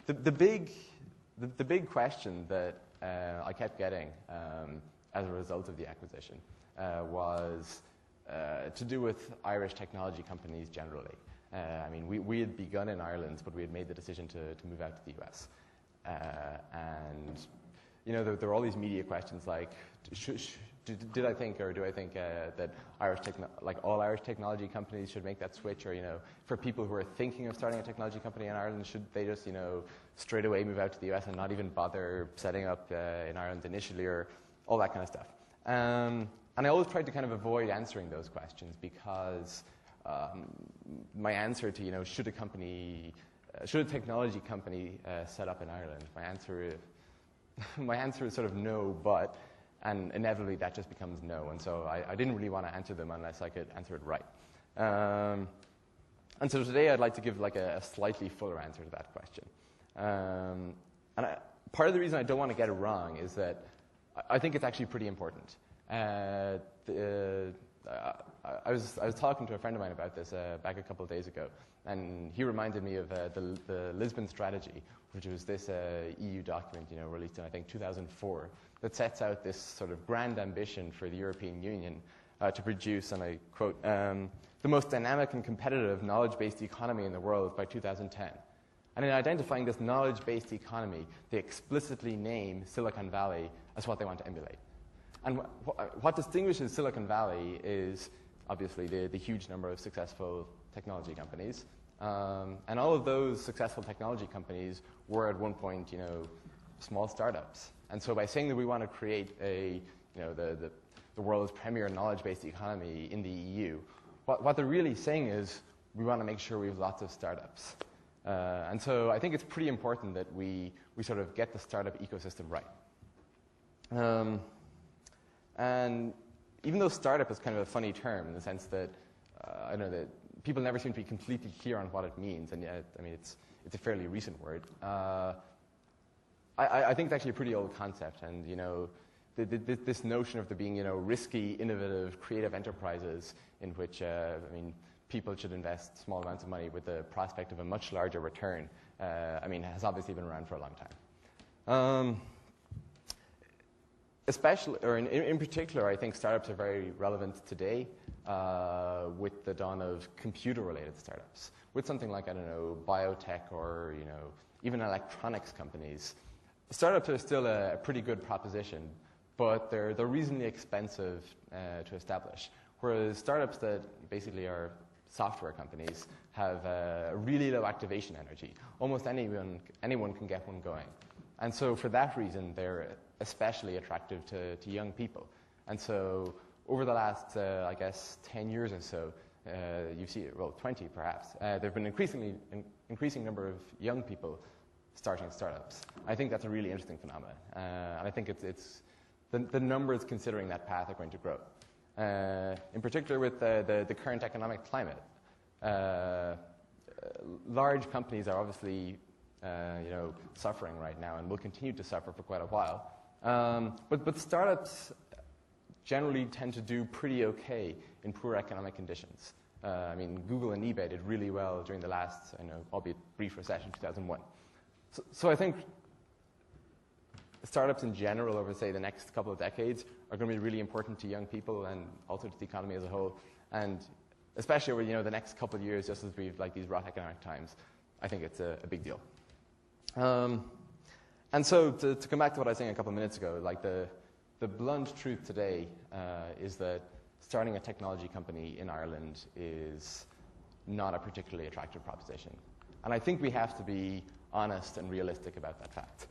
the big question that I kept getting as a result of the acquisition was to do with Irish technology companies generally. I mean, we had begun in Ireland, but we had made the decision to move out to the US. And, you know, there were all these media questions like, did I think, or do I think that all Irish technology companies should make that switch? Or, you know, for people who are thinking of starting a technology company in Ireland, should they just, you know, straight away move out to the US and not even bother setting up in Ireland initially, or all that kind of stuff? And I always tried to kind of avoid answering those questions because my answer to, you know, should a technology company set up in Ireland? My answer is sort of no, but, and inevitably that just becomes no. And so I didn't really want to answer them unless I could answer it right. And so today I'd like to give like a slightly fuller answer to that question. Part of the reason I don't want to get it wrong is that I think it's actually pretty important. I was talking to a friend of mine about this back a couple of days ago, and he reminded me of the Lisbon Strategy, which was this EU document, you know, released in I think 2004, that sets out this sort of grand ambition for the European Union to produce, and I quote, the most dynamic and competitive knowledge-based economy in the world by 2010. And in identifying this knowledge-based economy, they explicitly name Silicon Valley as what they want to emulate. And what distinguishes Silicon Valley is obviously the huge number of successful technology companies. And all of those successful technology companies were at one point, you know, small startups. And so by saying that we want to create the world's premier knowledge-based economy in the EU, what they're really saying is we want to make sure we have lots of startups. And so I think it's pretty important that we sort of get the startup ecosystem right. And even though startup is kind of a funny term in the sense that, I know that people never seem to be completely clear on what it means, and yet, I mean, it's a fairly recent word. I think it's actually a pretty old concept, and, you know, this notion of there being, you know, risky, innovative, creative enterprises in which, I mean, people should invest small amounts of money with the prospect of a much larger return, I mean, has obviously been around for a long time. Especially, or in particular, I think startups are very relevant today with the dawn of computer-related startups. With something like, I don't know, biotech or, you know, even electronics companies. Startups are still a pretty good proposition, but they're reasonably expensive to establish. Whereas startups that basically are software companies have a really low activation energy. Almost anyone can get one going. And so for that reason, they're especially attractive to young people. And so over the last, I guess, 10 years or so, you see, well, 20 perhaps, there have been increasing number of young people starting startups. I think that's a really interesting phenomenon. And I think it's the numbers considering that path are going to grow. In particular with the current economic climate. Large companies are obviously you know, suffering right now and will continue to suffer for quite a while. But startups generally tend to do pretty okay in poor economic conditions. I mean, Google and eBay did really well during the last, you know, albeit brief recession, 2001. So I think startups in general over, say, the next couple of decades are going to be really important to young people and also to the economy as a whole. And especially over, you know, the next couple of years, just as we've like these rough economic times, I think it's a big deal. And so to come back to what I was saying a couple of minutes ago, like the blunt truth today is that starting a technology company in Ireland is not a particularly attractive proposition. And I think we have to be honest and realistic about that fact,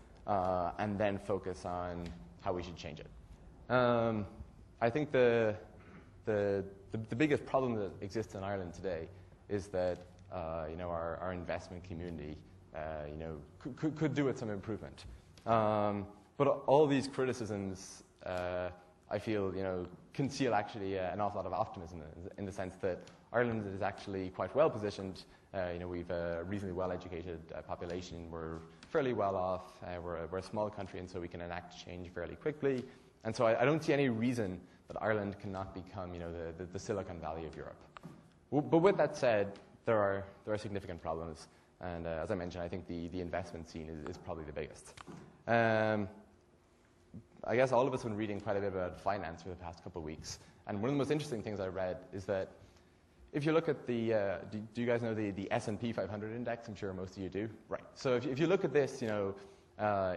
and then focus on how we should change it. I think the biggest problem that exists in Ireland today is that you know, our investment community you know, could do with some improvement. But all these criticisms, I feel, you know, conceal actually an awful lot of optimism in the sense that Ireland is actually quite well positioned. You know, we've a reasonably well-educated population. We're fairly well off. We're a small country, and so we can enact change fairly quickly. And so I don't see any reason that Ireland cannot become, you know, the Silicon Valley of Europe. But with that said, there are significant problems. And as I mentioned, I think the investment scene is probably the biggest. I guess all of us have been reading quite a bit about finance for the past couple of weeks. And one of the most interesting things I read is that if you look at the, do you guys know the S&P 500 index? I'm sure most of you do. Right. So if you look at this,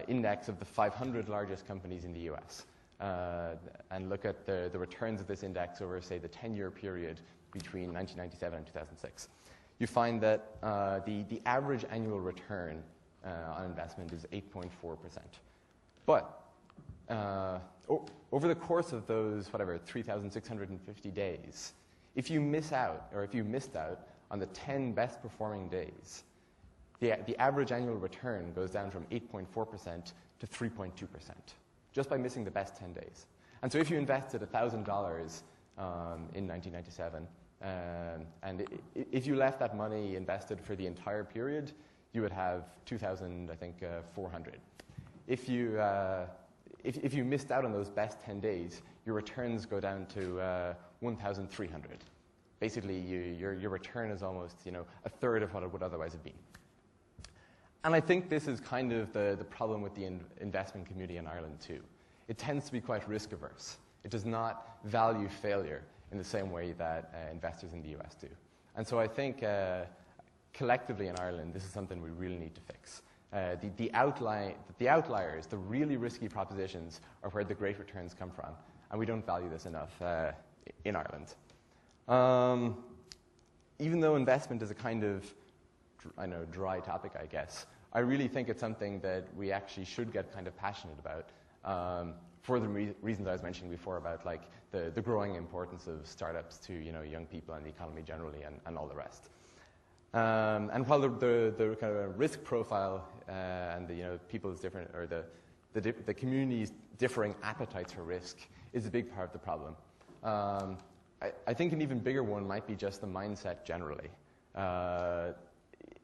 index of the 500 largest companies in the US, and look at the returns of this index over, say, the 10-year period between 1997 and 2006, you find that the average annual return on investment is 8.4%. But over the course of those, 3,650 days, if you miss out, or if you missed out on the 10 best performing days, the average annual return goes down from 8.4% to 3.2%, just by missing the best 10 days. And so if you invested $1,000 in 1997, and if you left that money invested for the entire period, you would have 2,400. If you missed out on those best 10 days, your returns go down to 1,300. Basically, your return is almost a third of what it would otherwise have been. And I think this is kind of the problem with the investment community in Ireland too. It tends to be quite risk averse. It does not value failure in the same way that investors in the US do. And so I think collectively in Ireland, this is something we really need to fix. The outliers, the really risky propositions, are where the great returns come from, and we don't value this enough in Ireland. Even though investment is a kind of, dry topic, I guess, I really think it's something that we actually should get kind of passionate about, for the reasons I was mentioning before about the growing importance of startups to young people and the economy generally and all the rest. And while the kind of risk profile and the people's different, or the community's differing appetites for risk is a big part of the problem. I think an even bigger one might be just the mindset generally.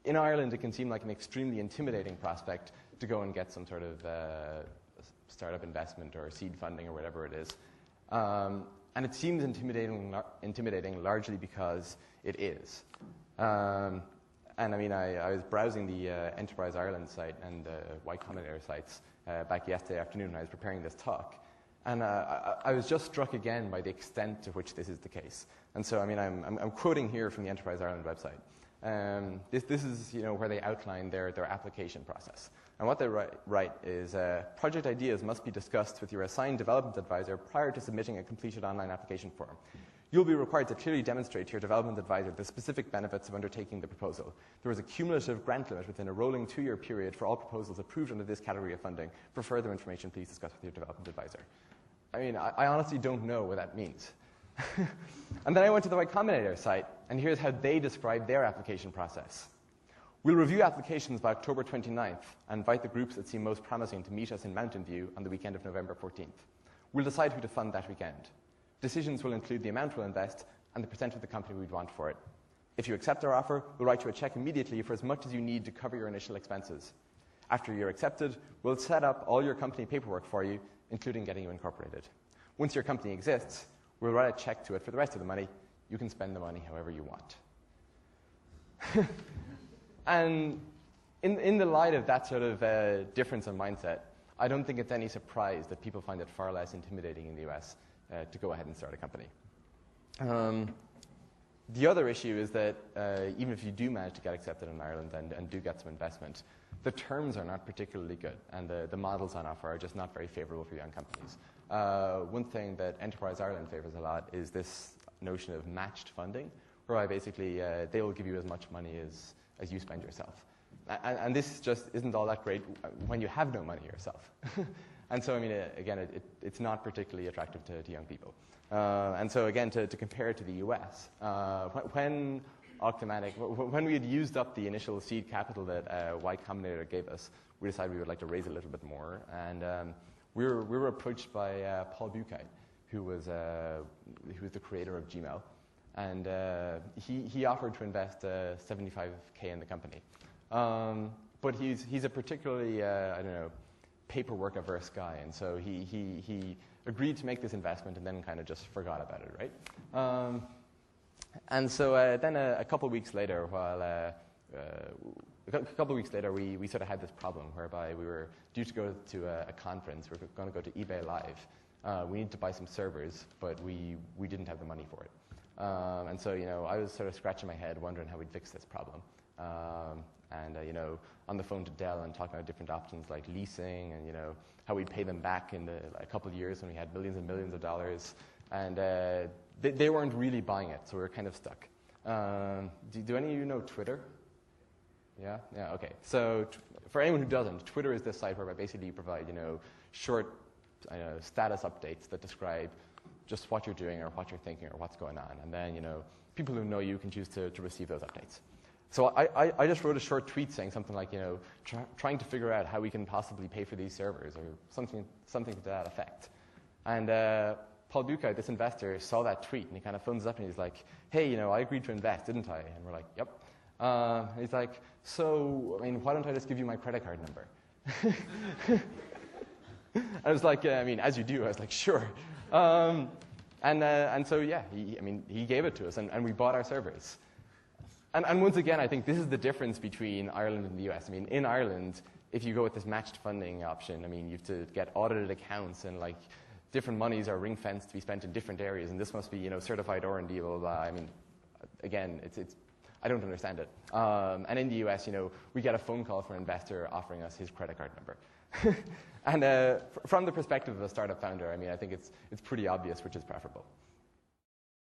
In Ireland, it can seem like an extremely intimidating prospect to go and get some sort of startup investment or seed funding or whatever it is. And it seems intimidating largely because it is. And I mean, I was browsing the Enterprise Ireland site and the Y Combinator sites back yesterday afternoon when I was preparing this talk. And I was just struck again by the extent to which this is the case. And so, I mean, I'm quoting here from the Enterprise Ireland website. This is where they outline their application process. And what they write is, project ideas must be discussed with your assigned development advisor prior to submitting a completed online application form. You'll be required to clearly demonstrate to your development advisor the specific benefits of undertaking the proposal. There is a cumulative grant limit within a rolling 2-year period for all proposals approved under this category of funding. For further information, please discuss with your development advisor. I mean, I honestly don't know what that means. And then I went to the Y Combinator site, and here's how they describe their application process. We'll review applications by October 29th and invite the groups that seem most promising to meet us in Mountain View on the weekend of November 14th. We'll decide who to fund that weekend. Decisions will include the amount we'll invest and the percent of the company we'd want for it. If you accept our offer, we'll write you a check immediately for as much as you need to cover your initial expenses. After you're accepted, we'll set up all your company paperwork for you, including getting you incorporated. Once your company exists, we'll write a check to it for the rest of the money. You can spend the money however you want. And in the light of that sort of difference in mindset, I don't think it's any surprise that people find it far less intimidating in the US to go ahead and start a company. The other issue is that even if you do manage to get accepted in Ireland and do get some investment, the terms are not particularly good, and the models on offer are just not very favorable for young companies. One thing that Enterprise Ireland favors a lot is this notion of matched funding, whereby basically they will give you as much money as you spend yourself. And this just isn't all that great when you have no money yourself. And so, I mean, again, it's not particularly attractive to young people. And so, again, to compare it to the US, when Auctomatic, when we had used up the initial seed capital that Y Combinator gave us, we decided we would like to raise a little bit more. And we were approached by Paul Buchheit, who was the creator of Gmail. And he offered to invest $75K in the company. But he's a particularly, paperwork averse guy. And so he agreed to make this investment and then kind of just forgot about it, right? And so then a couple weeks later, while a couple of weeks later, we sort of had this problem whereby we were due to go to a conference. We were going to go to eBay Live. We needed to buy some servers, but we didn't have the money for it. And so, I was sort of scratching my head, wondering how we'd fix this problem. On the phone to Dell and talking about different options like leasing and, how we'd pay them back in a couple of years when we had millions and millions of dollars. And they weren't really buying it, so we were kind of stuck. Do any of you know Twitter? Yeah? Yeah, okay. So for anyone who doesn't, Twitter is this site where basically you provide, short status updates that describe just what you're doing or what you're thinking or what's going on. And then, people who know you can choose to receive those updates. So I just wrote a short tweet saying something like, trying to figure out how we can possibly pay for these servers or something to that effect. And Paul Buchheit, this investor, saw that tweet and he kind of phones us up and he's like, hey, I agreed to invest, didn't I? And we're like, yep. He's like, so, why don't I just give you my credit card number? I was like, as you do. I was like, sure. And so, yeah, he gave it to us and we bought our servers. And once again, I think this is the difference between Ireland and the US. In Ireland, if you go with this matched funding option, you have to get audited accounts and different monies are ring-fenced to be spent in different areas, and this must be certified R&D, blah, blah, blah. Again, it's I don't understand it. And in the US, we get a phone call from an investor offering us his credit card number. And from the perspective of a startup founder, I think it's pretty obvious which is preferable.